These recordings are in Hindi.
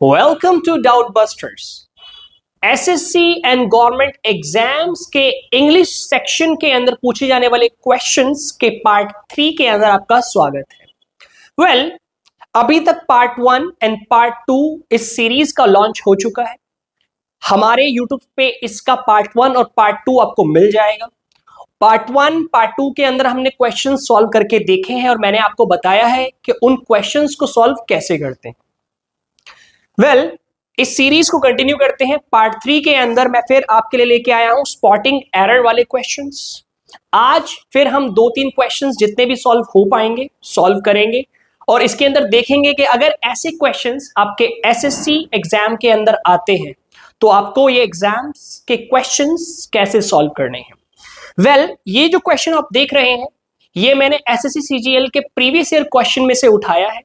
Welcome to doubt busters. SSC and government exams के इंग्लिश सेक्शन के अंदर पूछे जाने वाले क्वेश्चंस के पार्ट 3 के अंदर आपका स्वागत है। अभी तक पार्ट 1 एंड पार्ट 2 इस सीरीज का लॉन्च हो चुका है। हमारे यूट्यूब पे इसका पार्ट 1 और पार्ट 2 आपको मिल जाएगा। पार्ट 1 पार्ट 2 के अंदर हमने क्वेश्चन सॉल्व करके देखे हैं और मैंने आपको बताया है कि उन क्वेश्चंस को सॉल्व कैसे करते हैं। इस सीरीज को कंटिन्यू करते हैं। पार्ट 3 के अंदर मैं फिर आपके लिए लेके आया हूं स्पॉटिंग एरर वाले क्वेश्चंस। आज फिर हम 2-3 क्वेश्चंस जितने भी सॉल्व हो पाएंगे सॉल्व करेंगे और इसके अंदर देखेंगे कि अगर ऐसे क्वेश्चंस आपके एसएससी एग्जाम के अंदर आते हैं तो आपको ये एग्जाम्स के क्वेश्चंस कैसे सॉल्व करने हैं। ये जो क्वेश्चन आप देख रहे हैं ये मैंने एसएससी सीजीएल के प्रीवियस ईयर क्वेश्चन में से उठाया है।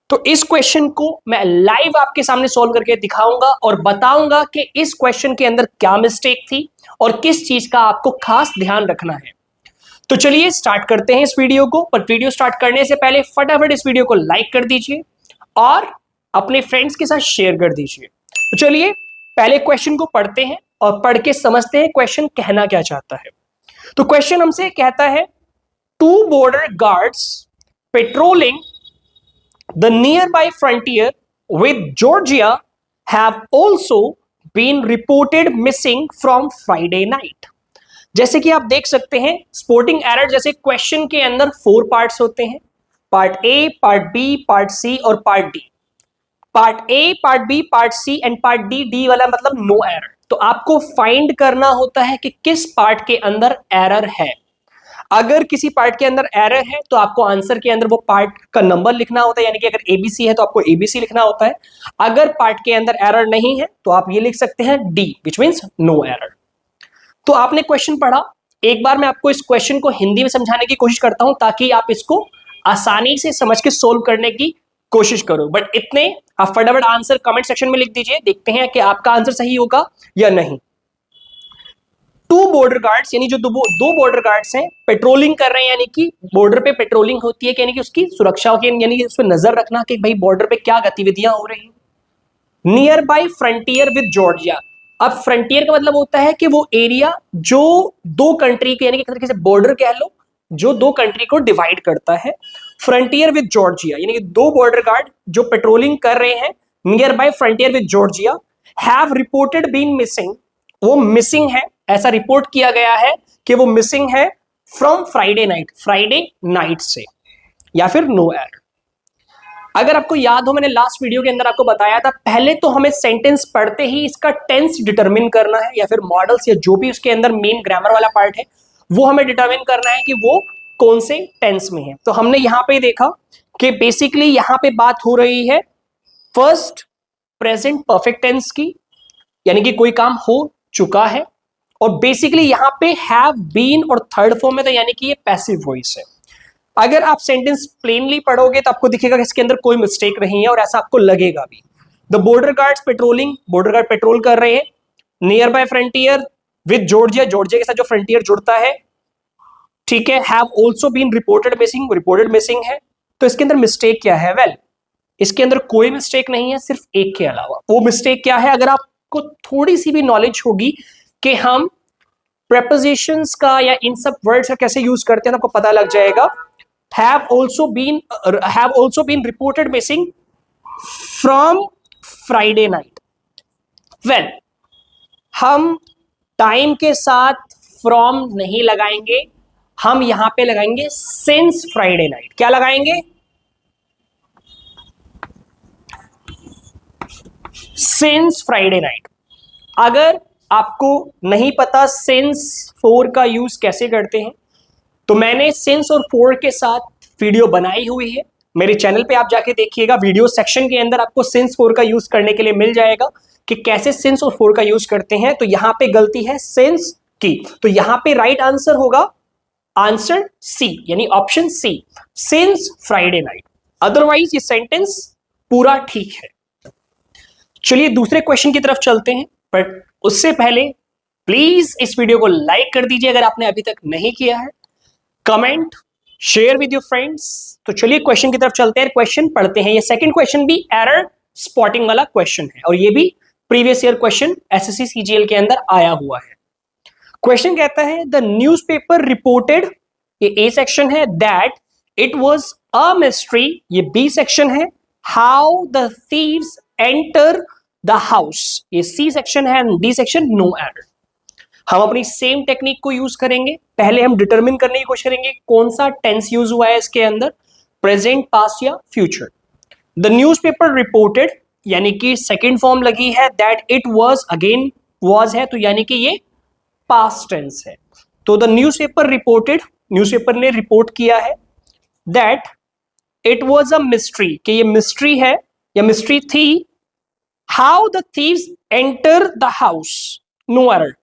तो इस क्वेश्चन को मैं लाइव आपके सामने सॉल्व करके दिखाऊंगा और बताऊंगा कि इस क्वेश्चन के अंदर क्या मिस्टेक थी और किस चीज का आपको खास ध्यान रखना है। तो चलिए स्टार्ट करते हैं इस वीडियो को। पर वीडियो स्टार्ट करने से पहले फटाफट इस वीडियो को लाइक कर दीजिए और अपने फ्रेंड्स के साथ शेयर कर दीजिए। तो चलिए पहले क्वेश्चन को पढ़ते हैं और पढ़ के समझते हैं क्वेश्चन कहना क्या चाहता है। तो क्वेश्चन हमसे कहता है, 2 border guards patrolling the nearby frontier with Georgia have also been reported missing from Friday night। जैसे कि आप देख सकते हैं स्पोर्टिंग एरर जैसे क्वेश्चन के अंदर 4 पार्ट्स होते हैं, part A, part B, part C और part D. Part A, part B, part C and part D, D वाला मतलब नो एरर। तो आपको फाइंड करना होता है कि किस पार्ट के अंदर एरर है। अगर किसी पार्ट के अंदर एरर है तो आपको आंसर के अंदर वो पार्ट का नंबर लिखना होता है, यानी कि अगर एबीसी है तो आपको एबीसी लिखना होता है। अगर पार्ट के अंदर एरर नहीं है तो आप ये लिख सकते हैं D, which means no error. तो आपने क्वेश्चन पढ़ा, एक बार मैं आपको इस क्वेश्चन को हिंदी में समझाने की कोशिश करता हूं ताकि आप इसको आसानी से समझ के सोल्व करने की कोशिश करो। बट इतने आप फटाफट आंसर कमेंट सेक्शन में लिख दीजिए, देखते हैं कि आपका आंसर सही होगा या नहीं। 2 border guards यानी जो दो बॉर्डर गार्ड्स हैं पेट्रोलिंग कर रहे हैं, यानी कि बॉर्डर पे पेट्रोलिंग होती है, यानी कि उसकी सुरक्षा की, यानी कि उस पर नजर रखना कि भाई बॉर्डर पे क्या गतिविधियां हो रही हैं। Near by frontier with Georgia. अब फ्रंटियर का मतलब होता है कि वो एरिया जो 2 कंट्री के, यानी कि एक तरीके से बॉर्डर कह लो, जो 2 कंट्री को डिवाइड करता है। फ्रंटियर विद जॉर्जिया यानी कि 2 बॉर्डर गार्ड जो पेट्रोलिंग कर रहे हैं near by frontier with Georgia have reported been missing. वो मिसिंग है, ऐसा रिपोर्ट किया गया है कि वो मिसिंग है फ्रॉम फ्राइडे नाइट से, या फिर नो एरर। अगर आपको याद हो मैंने लास्ट वीडियो के अंदर आपको बताया था, पहले तो हमें सेंटेंस पढ़ते ही इसका टेंस डिटरमिन करना है, या फिर मॉडल्स या जो भी उसके अंदर मेन ग्रामर वाला पार्ट है वो हमें डिटरमिन करना है कि वो कौन से टेंस में है। तो हमने यहां पे देखा कि बेसिकली यहां पे बात हो रही है फर्स्ट प्रेजेंट परफेक्ट टेंस की, यानी कि कोई काम हो चुका है, और बेसिकली यहां पे हैव बीन और थर्ड फॉर्म में, तो यानी कि ये पैसिव वॉइस है। अगर आप सेंटेंस प्लेनली पढ़ोगे तो आपको दिखेगा कि इसके अंदर कोई मिस्टेक नहीं है और ऐसा आपको लगेगा भी। The border guards patrolling, border guard patrol कर रहे हैं near by frontier with Georgia, Georgia के साथ जो फ्रंटियर जुड़ता है, ठीक है। Have also been reported missing, reported missing है। तो इसके अंदर मिस्टेक क्या है? इसके अंदर कोई मिस्टेक नहीं है सिर्फ एक के अलावा। वो मिस्टेक क्या है? अगर आपको थोड़ी सी भी नॉलेज होगी कि हम प्रेपोजिशंस का या इन सब वर्ड्स का कैसे यूज करते हैं तो आपको पता लग जाएगा। Have also been reported missing from Friday night. हम टाइम के साथ फ्रॉम नहीं लगाएंगे, हम यहां पे लगाएंगे सिंस फ्राइडे नाइट। क्या लगाएंगे? Since Friday night. अगर आपको नहीं पता सिंस 4 का यूज कैसे करते हैं तो मैंने सिंस और 4 के साथ वीडियो बनाई हुई है, मेरे चैनल पे आप जाके देखिएगा। वीडियो सेक्शन के अंदर आपको सिंस 4 का यूज करने के लिए मिल जाएगा कि कैसे सिंस और 4 का यूज करते हैं। तो यहां पे गलती है सिंस की, तो यहां पे राइट आंसर होगा आंसर सी, यानी option C, since Friday night. Otherwise ये सेंटेंस पूरा ठीक है। चलिए दूसरे क्वेश्चन की तरफ चलते हैं, बट उससे पहले प्लीज इस वीडियो को लाइक कर दीजिए अगर आपने अभी तक नहीं किया है, comment share with your friends. तो चलिए क्वेश्चन की तरफ चलते हैं, क्वेश्चन पढ़ते हैं। ये सेकंड क्वेश्चन भी एरर स्पॉटिंग वाला क्वेश्चन है और ये भी previous year question SSC CGL के अंदर आया हुआ है। क्वेश्चन कहता है द न्यूज़पेपर रिपोर्टेड, ये ए सेक्शन है, that it was a mystery, ये बी सेक्शन है, how the thieves enter the house, ये सी सेक्शन है, and D section no error. हम अपनी सेम टेक्निक को यूज करेंगे। पहले हम डिटरमिन करने की कोशिश करेंगे कौन सा टेंस यूज हुआ है इसके अंदर, प्रेजेंट, पास्ट या फ्यूचर। द न्यूज़पेपर रिपोर्टेड यानी कि सेकेंड फॉर्म लगी है, that it was, again was है तो यानी कि ये पास्ट टेंस है। तो द न्यूज़पेपर रिपोर्टेड, न्यूज़पेपर ने रिपोर्ट किया है, that it was a mystery, कि ये मिस्ट्री है या मिस्ट्री थी, how the thieves enter the house, no error.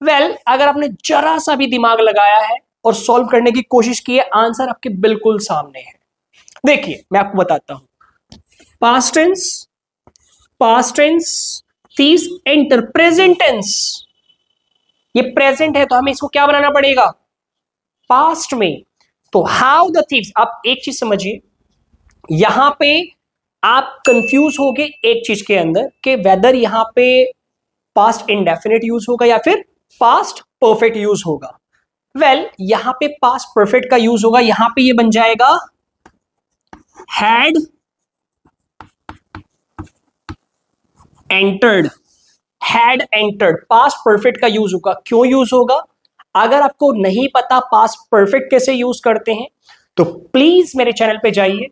Well, अगर आपने जरा सा भी दिमाग लगाया है और सॉल्व करने की कोशिश की है, आंसर आपके बिल्कुल सामने है। देखिए मैं आपको बताता हूं, past tense, thieves enter, present tense, ये प्रेजेंट है तो हमें इसको क्या बनाना पड़ेगा, पास्ट में। तो हाउ द थीव्स, आप एक चीज समझिए, यहां पे आप कंफ्यूज हो गए एक चीज के अंदर कि वेदर यहां पे पास्ट इंडेफिनिट यूज होगा या फिर पास्ट परफेक्ट यूज होगा। वेल, यहां पे पास्ट परफेक्ट का यूज होगा, यहां पे ये बन जाएगा had entered, had entered, past perfect का यूज होगा। क्यों यूज होगा? अगर आपको नहीं पता पास्ट परफेक्ट कैसे यूज करते हैं तो प्लीज मेरे चैनल पे जाइए,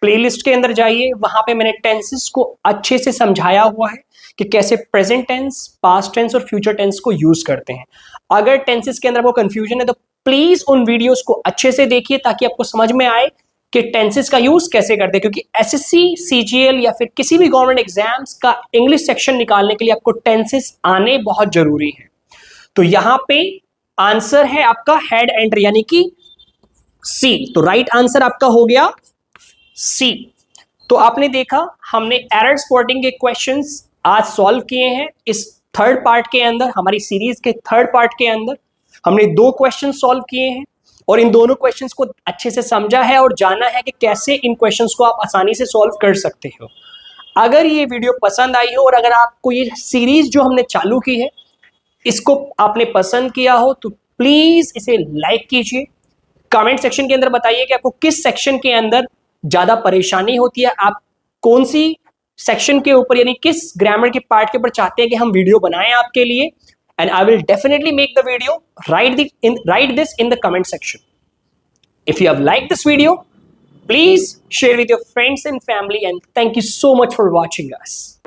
प्लेलिस्ट के अंदर जाइए, वहां पे मैंने टेंसेस को अच्छे से समझाया हुआ है कि कैसे प्रेजेंट टेंस, पास्ट टेंस और फ्यूचर टेंस को यूज करते हैं। अगर टेंसेस के अंदर आपको कंफ्यूजन है तो प्लीज उन वीडियोस को अच्छे से देखिए ताकि आपको समझ में आए कि टेंसेस का यूज कैसे करते हैं, क्योंकि एसएससी सीजीएल या फिर किसी भी गवर्नमेंट एग्जाम्स का इंग्लिश सेक्शन निकालने के लिए आपको टेंसेस आने बहुत जरूरी है। तो यहां पे आंसर है आपका हेड एंटर यानी कि सी, तो राइट आंसर आपका हो गया सी। तो आपने देखा हमने एरर स्पॉटिंग के क्वेश्चंस आज सॉल्व किए हैं। इस थर्ड पार्ट के अंदर, हमारी सीरीज के थर्ड पार्ट के अंदर हमने 2 क्वेश्चन सॉल्व किए हैं और इन दोनों क्वेश्चंस को अच्छे से समझा है और जाना है कि कैसे इन क्वेश्चंस को आप आसानी से सॉल्व कर सकते हो। अगर ये वीडियो पसंद आई हो और अगर आपको ये सीरीज जो हमने चालू की है इसको आपने पसंद किया हो तो प्लीज इसे लाइक कीजिए। कमेंट सेक्शन के अंदर बताइए कि आपको किस सेक्शन के अंदर ज्यादा परेशानी होती है, आप कौन सी सेक्शन के ऊपर यानी किस ग्रामर के पार्ट के ऊपर चाहते हैं कि हम वीडियो बनाएं आपके लिए, and I will definitely make the video. write this in the comment section. If you have liked this video, please share with your friends and family, and thank you so much for watching us.